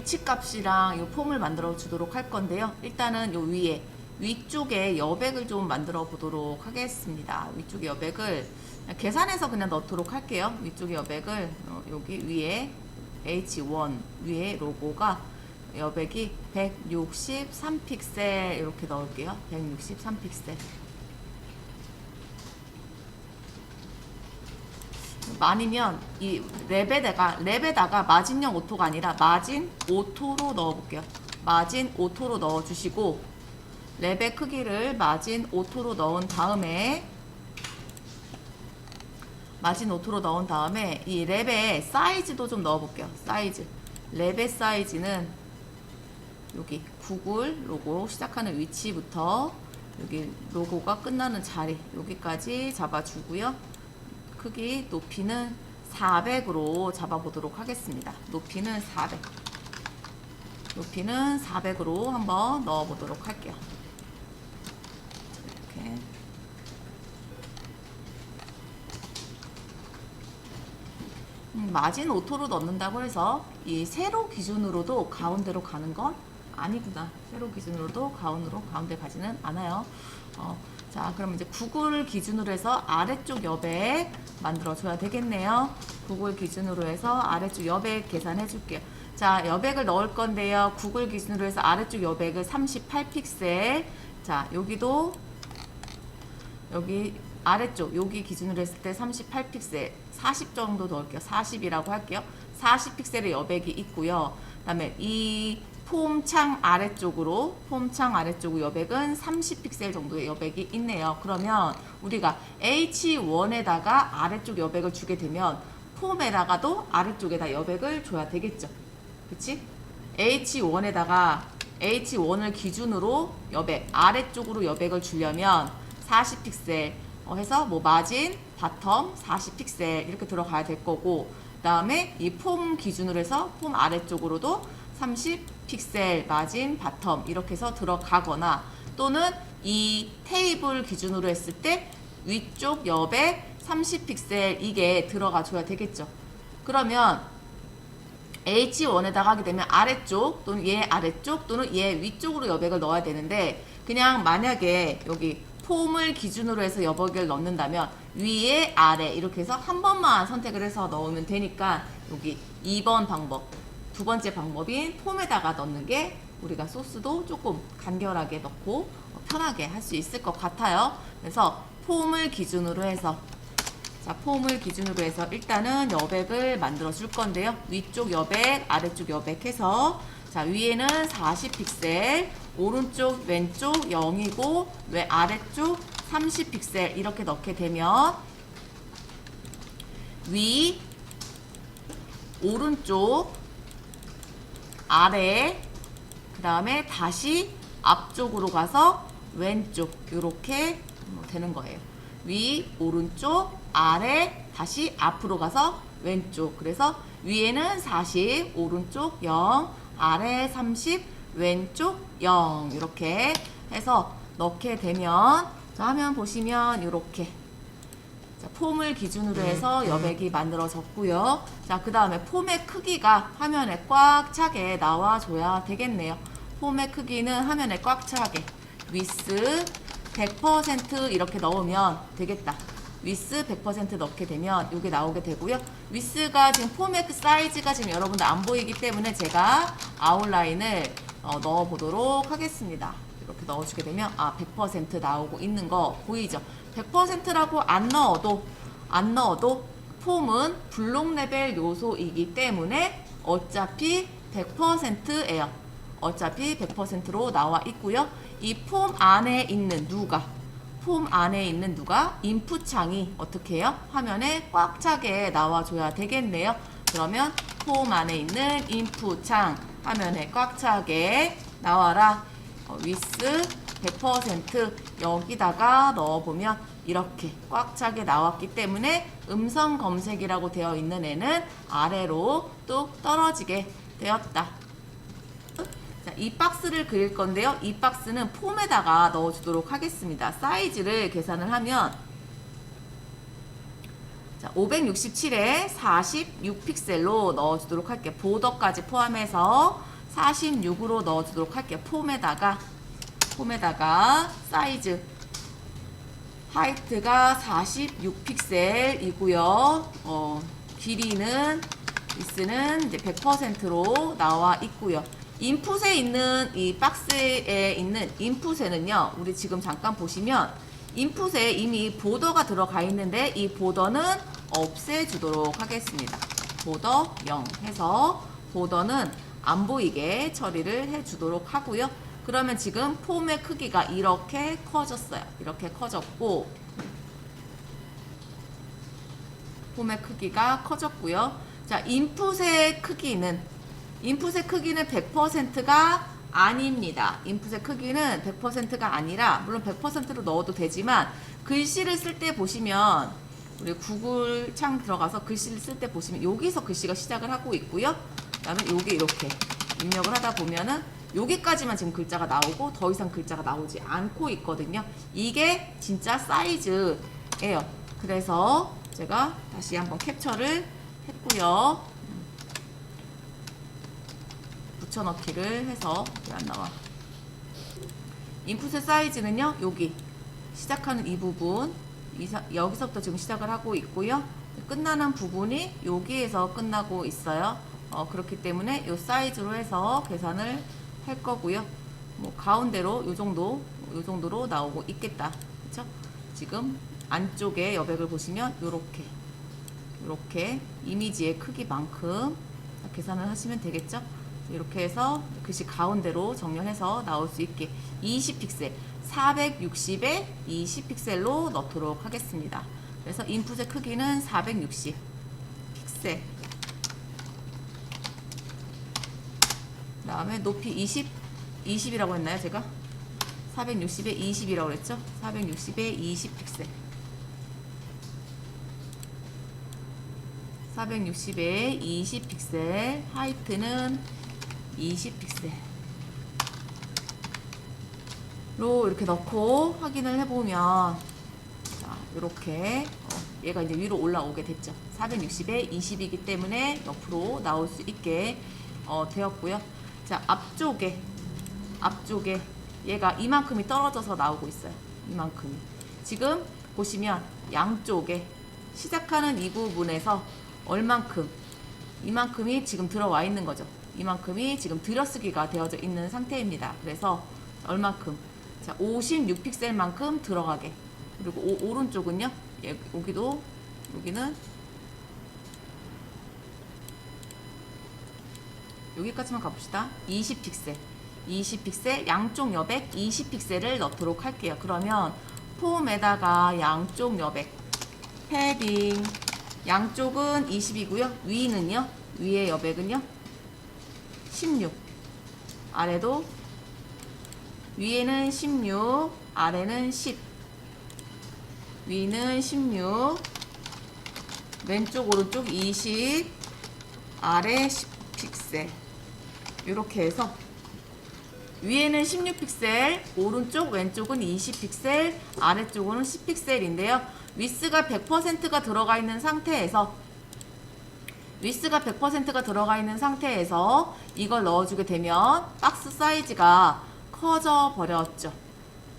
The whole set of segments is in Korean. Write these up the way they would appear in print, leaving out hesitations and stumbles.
위치값이랑 이 폼을 만들어 주도록 할 건데요. 일단은 요 위쪽에 여백을 좀 만들어 보도록 하겠습니다. 위쪽 여백을 계산해서 그냥 넣도록 할게요. 위쪽 여백을 여기 위에 H1 위에 로고가 여백이 163픽셀 이렇게 넣을게요. 163픽셀. 많으면 이 랩에다가 마진형 오토가 아니라 마진 오토로 넣어볼게요. 마진 오토로 넣어주시고 랩의 크기를 마진 오토로 넣은 다음에 이 랩의 사이즈도 좀 넣어볼게요. 사이즈. 랩의 사이즈는 여기 구글 로고 시작하는 위치부터 여기 로고가 끝나는 자리 여기까지 잡아주고요. 크기 높이는 400으로 잡아보도록 하겠습니다. 높이는 400으로 한번 넣어보도록 할게요. 이렇게 마진 오토로 넣는다고 해서 이 세로 기준으로도 가운데로 가는 건 아니구나. 세로 기준으로도 가운데 가지는 않아요. 자, 그럼 이제 구글 기준으로 해서 아래쪽 여백 만들어줘야 되겠네요. 구글 기준으로 해서 아래쪽 여백 계산해 줄게요. 자, 여백을 넣을 건데요. 구글 기준으로 해서 아래쪽 여백을 38픽셀. 자, 여기도 여기 아래쪽 여기 기준으로 했을 때 38픽셀 40 정도 넣을게요. 40이라고 할게요. 40픽셀의 여백이 있고요. 그 다음에 이 폼창 아래쪽으로 여백은 30픽셀 정도의 여백이 있네요. 그러면 우리가 H1에다가 아래쪽 여백을 주게 되면 폼에다가도 아래쪽에다 여백을 줘야 되겠죠. 그치? H1을 기준으로 아래쪽으로 여백을 주려면 40픽셀 해서 뭐 마진, 바텀 40픽셀 이렇게 들어가야 될 거고, 그 다음에 이 폼 기준으로 해서 폼 아래쪽으로도 30픽셀 마진, 바텀 이렇게 해서 들어가거나, 또는 이 테이블 기준으로 했을 때 위쪽 여백 30픽셀 이게 들어가 줘야 되겠죠. 그러면 H1에다가 하게 되면 아래쪽 또는 얘 아래쪽 또는 얘 위쪽으로 여백을 넣어야 되는데, 그냥 만약에 여기 폼을 기준으로 해서 여백을 넣는다면 위에 아래 이렇게 해서 한 번만 선택을 해서 넣으면 되니까 여기 2번 방법, 두 번째 방법인 폼에다가 넣는 게 우리가 소스도 조금 간결하게 넣고 편하게 할 수 있을 것 같아요. 그래서 폼을 기준으로 해서 일단은 여백을 만들어 줄 건데요. 위쪽 여백, 아래쪽 여백 해서, 자, 위에는 40픽셀, 오른쪽, 왼쪽 0이고, 아래쪽 30픽셀 이렇게 넣게 되면 오른쪽, 아래, 그 다음에 다시 앞쪽으로 가서 왼쪽 이렇게 되는 거예요. 오른쪽, 아래, 다시 앞으로 가서 왼쪽. 그래서 위에는 40, 오른쪽 0, 아래 30, 왼쪽 0 이렇게 해서 넣게 되면, 자, 화면 보시면 이렇게, 자, 폼을 기준으로 해서 여백이 만들어졌고요. 자, 그 다음에 폼의 크기가 화면에 꽉 차게 나와줘야 되겠네요. 폼의 크기는 화면에 꽉 차게 위스 100% 이렇게 넣으면 되겠다. 위스 100% 넣게 되면 이게 나오게 되고요. 위스가 지금 폼의 사이즈가 지금 여러분들 안 보이기 때문에 제가 아웃라인을 넣어 보도록 하겠습니다. 이렇게 넣어주게 되면 100% 나오고 있는 거 보이죠? 100%라고 안 넣어도 폼은 블록 레벨 요소이기 때문에 어차피 100%예요. 어차피 100%로 나와 있고요. 이 폼 안에 있는 누가 인풋 창이 어떻게 해요? 화면에 꽉 차게 나와줘야 되겠네요. 그러면 폼 안에 있는 인풋 창 화면에 꽉 차게 나와라. 위스 100% 여기다가 넣어보면 이렇게 꽉 차게 나왔기 때문에 음성 검색이라고 되어 있는 애는 아래로 뚝 떨어지게 되었다. 자, 이 박스를 그릴 건데요. 이 박스는 폼에다가 넣어주도록 하겠습니다. 사이즈를 계산을 하면, 자, 567에 46픽셀로 넣어주도록 할게요. 보더까지 포함해서. 46으로 넣어주도록 할게요. 폼에다가 사이즈 하이트가 46픽셀이고요. 길이는 위스는 이제 100%로 나와 있고요. 인풋에 있는 이 박스에 있는 인풋에는요, 우리 지금 잠깐 보시면 인풋에 이미 보더가 들어가 있는데 이 보더는 없애주도록 하겠습니다. 보더 0 해서 보더는 안 보이게 처리를 해주도록 하고요. 그러면 지금 폼의 크기가 이렇게 커졌어요. 이렇게 커졌고, 폼의 크기가 커졌고요. 자, 인풋의 크기는 100%가 아닙니다. 인풋의 크기는 100%가 아니라, 물론 100%로 넣어도 되지만, 글씨를 쓸 때 보시면, 우리 구글 창 들어가서 글씨를 쓸 때 보시면, 여기서 글씨가 시작을 하고 있고요. 그 다음에 여기 이렇게 입력을 하다 보면은, 여기까지만 지금 글자가 나오고, 더 이상 글자가 나오지 않고 있거든요. 이게 진짜 사이즈예요. 그래서 제가 다시 한번 캡처를 했고요. 붙여넣기를 해서 왜 안 나와? 인풋의 사이즈는요, 여기 시작하는 이 부분, 여기서부터 지금 시작을 하고 있고요. 끝나는 부분이 여기에서 끝나고 있어요. 그렇기 때문에 이 사이즈로 해서 계산을 할 거고요. 뭐 가운데로 요 정도로 나오고 있겠다. 그렇죠? 지금 안쪽에 여백을 보시면 요렇게 이미지의 크기만큼 계산을 하시면 되겠죠? 이렇게 해서 글씨 가운데로 정렬해서 나올 수 있게 20픽셀, 460에 20픽셀로 넣도록 하겠습니다. 그래서 인풋의 크기는 460 픽셀. 그 다음에 높이 20이라고 했나요, 제가? 460에 20이라고 그랬죠? 460에 20픽셀. 460에 20픽셀, 하이트는 20픽셀로 이렇게 넣고 확인을 해보면, 자, 이렇게 얘가 이제 위로 올라오게 됐죠. 460에 20이기 때문에 옆으로 나올 수 있게 되었고요. 자, 앞쪽에 얘가 이만큼이 떨어져서 나오고 있어요. 이만큼이. 지금 보시면 양쪽에 시작하는 이 부분에서 이만큼이 지금 들어와 있는 거죠. 이만큼이 지금 들여쓰기가 되어져 있는 상태입니다. 그래서 얼만큼? 자, 56픽셀만큼 들어가게. 그리고 오른쪽은요. 여기는 여기까지만 가봅시다. 20픽셀 양쪽 여백 20픽셀을 넣도록 할게요. 그러면 폼에다가 양쪽 여백 패딩 양쪽은 20이고요. 위는요. 위의 여백은요. 16. 아래도 위에는 16, 아래는 10. 위는 16, 왼쪽 오른쪽 20, 아래 10픽셀. 이렇게 해서 위에는 16픽셀, 오른쪽 왼쪽은 20픽셀, 아래쪽은 10픽셀인데요. 위스가 100%가 들어가 있는 상태에서 이걸 넣어주게 되면 박스 사이즈가 커져 버렸죠.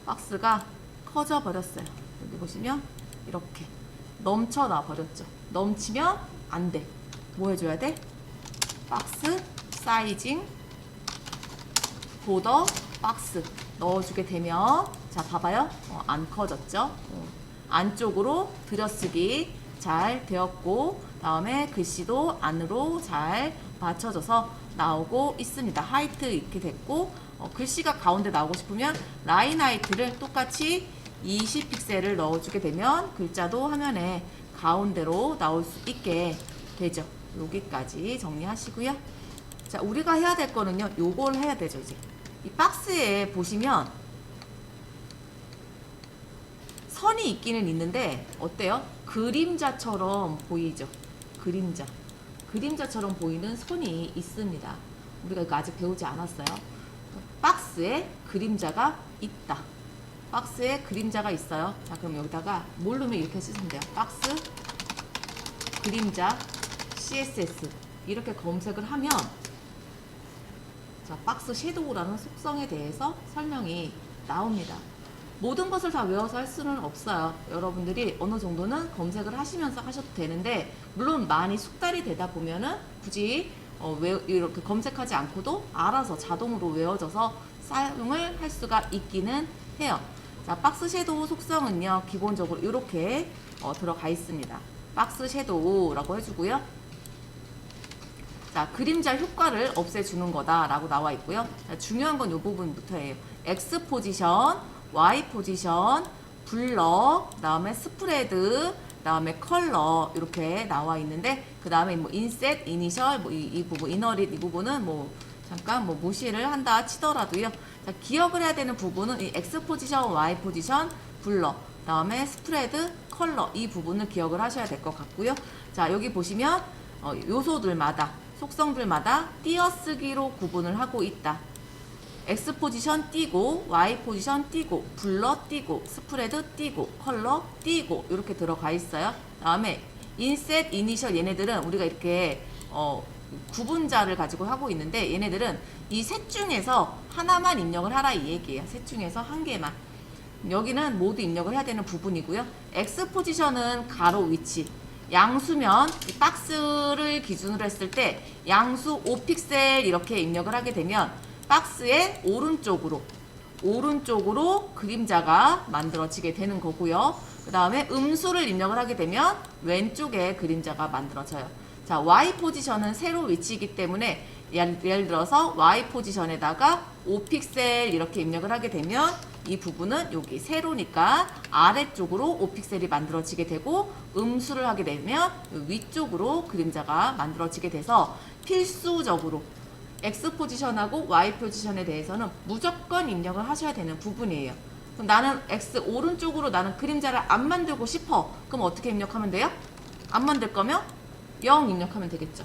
박스가 커져 버렸어요. 여기 보시면 이렇게 넘쳐나 버렸죠. 넘치면 안 돼. 뭐 해줘야 돼? 박스 사이징 보더 박스 넣어주게 되면, 자, 봐봐요. 안 커졌죠? 안쪽으로 들여쓰기 잘 되었고, 다음에 글씨도 안으로 잘 받쳐져서 나오고 있습니다. 하이트 이렇게 됐고, 글씨가 가운데 나오고 싶으면 라인 하이트를 똑같이 20픽셀을 넣어주게 되면 글자도 화면에 가운데로 나올 수 있게 되죠. 여기까지 정리하시고요. 자, 우리가 해야 될 거는요, 요걸 해야 되죠. 이제 이 박스에 보시면 선이 있기는 있는데 어때요? 그림자처럼 보이죠? 그림자처럼 보이는 선이 있습니다. 우리가 이거 아직 배우지 않았어요. 박스에 그림자가 있다. 박스에 그림자가 있어요. 자, 그럼 여기다가 뭘 넣으면 이렇게 쓰시면 돼요. 박스 그림자 CSS 이렇게 검색을 하면, 자, 박스 섀도우라는 속성에 대해서 설명이 나옵니다. 모든 것을 다 외워서 할 수는 없어요. 여러분들이 어느 정도는 검색을 하시면서 하셔도 되는데, 물론 많이 숙달이 되다 보면은 굳이 이렇게 검색하지 않고도 알아서 자동으로 외워져서 사용을 할 수가 있기는 해요. 자, 박스 섀도우 속성은요, 기본적으로 이렇게 들어가 있습니다. 박스 섀도우라고 해주고요. 자, 그림자 효과를 없애주는 거다라고 나와 있고요. 자, 중요한 건 이 부분부터예요. X 포지션, Y 포지션, 블러, 그 다음에 스프레드, 그 다음에 컬러 이렇게 나와 있는데, 그 다음에 뭐 인셋, 이니셜, 뭐 이 부분, 이너릿 이 부분은 뭐 잠깐 뭐 무시를 한다 치더라도요. 자, 기억을 해야 되는 부분은 이 X 포지션, Y 포지션, 블러, 그 다음에 스프레드, 컬러 이 부분을 기억을 하셔야 될 것 같고요. 자, 여기 보시면 요소들마다 속성들마다 띄어쓰기로 구분을 하고 있다. X 포지션 띄고, Y 포지션 띄고, 블러 띄고, 스프레드 띄고, 컬러 띄고 이렇게 들어가 있어요. 다음에 인셋, 이니셜 얘네들은 우리가 이렇게 구분자를 가지고 하고 있는데, 얘네들은 이 셋 중에서 하나만 입력을 하라 이 얘기예요. 셋 중에서 한 개만. 여기는 모두 입력을 해야 되는 부분이고요. X 포지션은 가로 위치. 양수면 이 박스를 기준으로 했을 때 양수 5픽셀 이렇게 입력을 하게 되면 박스의 오른쪽으로 그림자가 만들어지게 되는 거고요. 그 다음에 음수를 입력을 하게 되면 왼쪽에 그림자가 만들어져요. 자, Y 포지션은 세로 위치이기 때문에 예를 들어서 Y 포지션에다가 5픽셀 이렇게 입력을 하게 되면 이 부분은 여기 세로니까 아래쪽으로 5픽셀이 만들어지게 되고, 음수를 하게 되면 위쪽으로 그림자가 만들어지게 돼서 필수적으로 X 포지션하고 Y 포지션에 대해서는 무조건 입력을 하셔야 되는 부분이에요. 그럼 나는 X 오른쪽으로 나는 그림자를 안 만들고 싶어. 그럼 어떻게 입력하면 돼요? 안 만들 거면 0 입력하면 되겠죠.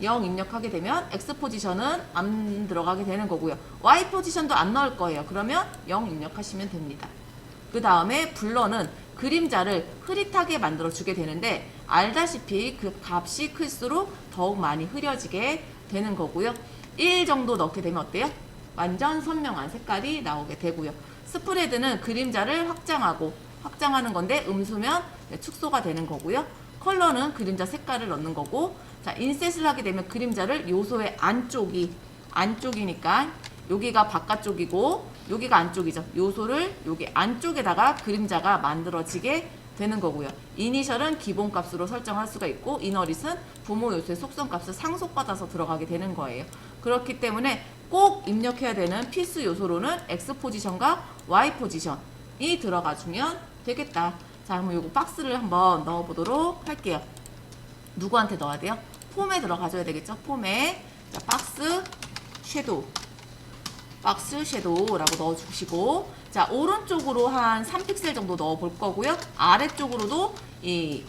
0 입력하게 되면 X 포지션은 안 들어가게 되는 거고요. Y 포지션도 안 넣을 거예요. 그러면 0 입력하시면 됩니다. 그 다음에 블러는 그림자를 흐릿하게 만들어 주게 되는데, 알다시피 그 값이 클수록 더욱 많이 흐려지게 되는 거고요. 1 정도 넣게 되면 어때요? 완전 선명한 색깔이 나오게 되고요. 스프레드는 그림자를 확장하는 건데, 음수면 축소가 되는 거고요. 컬러는 그림자 색깔을 넣는 거고, 자, 인셋을 하게 되면 그림자를 요소의 안쪽이니까 여기가 바깥쪽이고 여기가 안쪽이죠. 요소를 여기 안쪽에다가 그림자가 만들어지게 되는 거고요. 이니셜은 기본값으로 설정할 수가 있고, 이너릿은 부모 요소의 속성값을 상속받아서 들어가게 되는 거예요. 그렇기 때문에 꼭 입력해야 되는 필수 요소로는 X 포지션과 Y 포지션이 들어가주면 되겠다. 자, 그럼 요거 박스를 한번 넣어보도록 할게요. 누구한테 넣어야 돼요? 폼에 들어가줘야 되겠죠? 폼에. 자, 박스 섀도우라고 넣어주시고, 자, 오른쪽으로 한 3픽셀 정도 넣어볼 거고요. 아래쪽으로도 이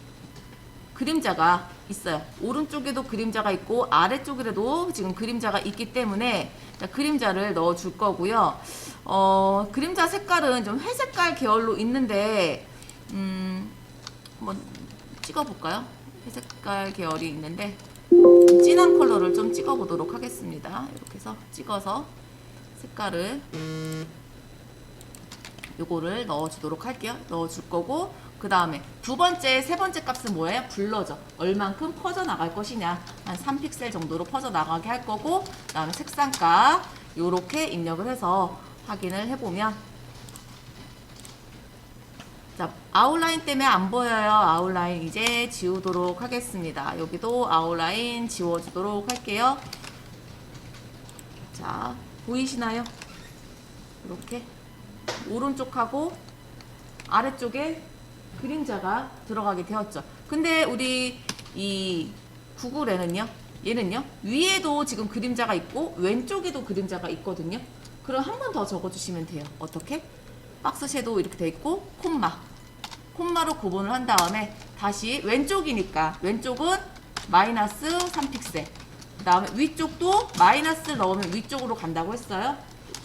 그림자가 있어요. 오른쪽에도 그림자가 있고 아래쪽에도 지금 그림자가 있기 때문에, 자, 그림자를 넣어줄 거고요. 그림자 색깔은 좀 회색깔 계열로 있는데, 한번 찍어볼까요? 회색깔 계열이 있는데 진한 컬러를 좀 찍어보도록 하겠습니다. 이렇게 해서 찍어서 색깔을 요거를 넣어주도록 할게요. 넣어줄 거고, 그 다음에 세 번째 값은 뭐예요? 블러죠. 얼만큼 퍼져나갈 것이냐, 한 3픽셀 정도로 퍼져나가게 할 거고, 그 다음에 색상값 요렇게 입력을 해서 확인을 해보면, 자, 아웃라인 때문에 안 보여요. 아웃라인 이제 지우도록 하겠습니다. 여기도 아웃라인 지워주도록 할게요. 자, 보이시나요? 이렇게 오른쪽하고 아래쪽에 그림자가 들어가게 되었죠. 근데 우리 이 구글에는요, 얘는요, 위에도 지금 그림자가 있고 왼쪽에도 그림자가 있거든요. 그럼 한 번 더 적어주시면 돼요. 어떻게? 박스 섀도우 이렇게 돼 있고 콤마로 구분을 한 다음에 다시 왼쪽이니까 왼쪽은 마이너스 3픽셀, 그 다음에 위쪽도 마이너스를 넣으면 위쪽으로 간다고 했어요.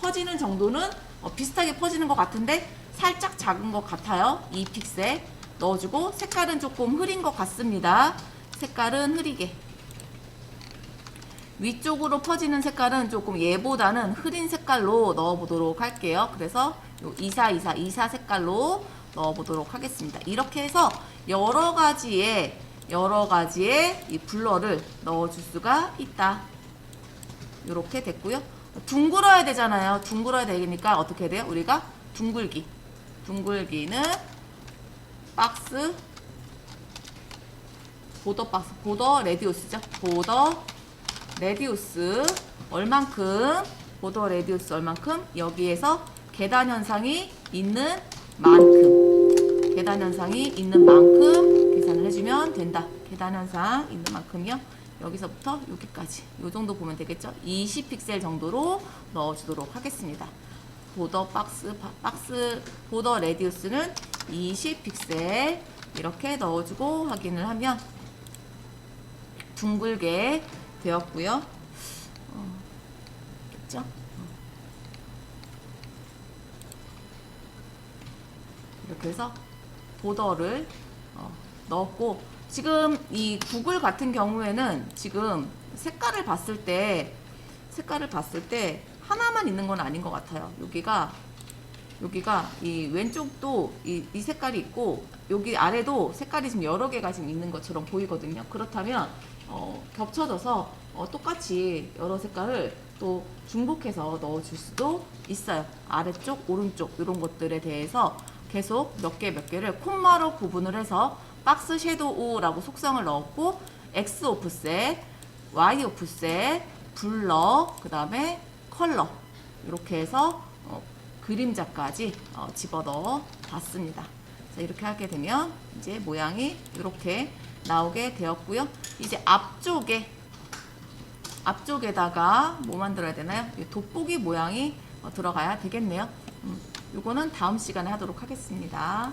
퍼지는 정도는 비슷하게 퍼지는 것 같은데 살짝 작은 것 같아요. 2픽셀 넣어주고, 색깔은 조금 흐린 것 같습니다. 색깔은 흐리게. 위쪽으로 퍼지는 색깔은 조금 얘보다는 흐린 색깔로 넣어보도록 할게요. 그래서 요 2424 색깔로 넣어보도록 하겠습니다. 이렇게 해서 여러 가지의 이 블러를 넣어줄 수가 있다. 이렇게 됐고요. 둥글어야 되잖아요. 둥글어야 되니까 어떻게 돼요? 우리가 둥글기는 박스, 보더 레디우스죠. 보더 레디우스 얼만큼, 보더 레디우스 얼만큼, 여기에서 계단 현상이 있는 만큼, 계산을 해주면 된다. 계단 현상 있는 만큼이요. 여기서부터 여기까지 이 정도 보면 되겠죠. 20픽셀 정도로 넣어주도록 하겠습니다. 보더 보더 레디우스는 20픽셀 이렇게 넣어주고 확인을 하면 둥글게 되었고요. 됐죠? 이렇게 해서 보더를 넣었고, 지금 이 구글 같은 경우에는 지금 색깔을 봤을 때 하나만 있는 건 아닌 것 같아요. 여기가 이 왼쪽도 이 색깔이 있고 여기 아래도 색깔이 지금 여러 개가 지금 있는 것처럼 보이거든요. 그렇다면 겹쳐져서 똑같이 여러 색깔을 또 중복해서 넣어줄 수도 있어요. 아래쪽, 오른쪽 이런 것들에 대해서 계속 몇 개를 콤마로 구분을 해서 박스 섀도우라고 속성을 넣었고, X 오프셋, Y 오프셋, 블러, 그 다음에 컬러 이렇게 해서 그림자까지 집어넣어 봤습니다. 자, 이렇게 하게 되면 이제 모양이 이렇게 나오게 되었고요. 이제 앞쪽에다가 뭐 만들어야 되나요? 돋보기 모양이 들어가야 되겠네요. 요거는 다음 시간에 하도록 하겠습니다.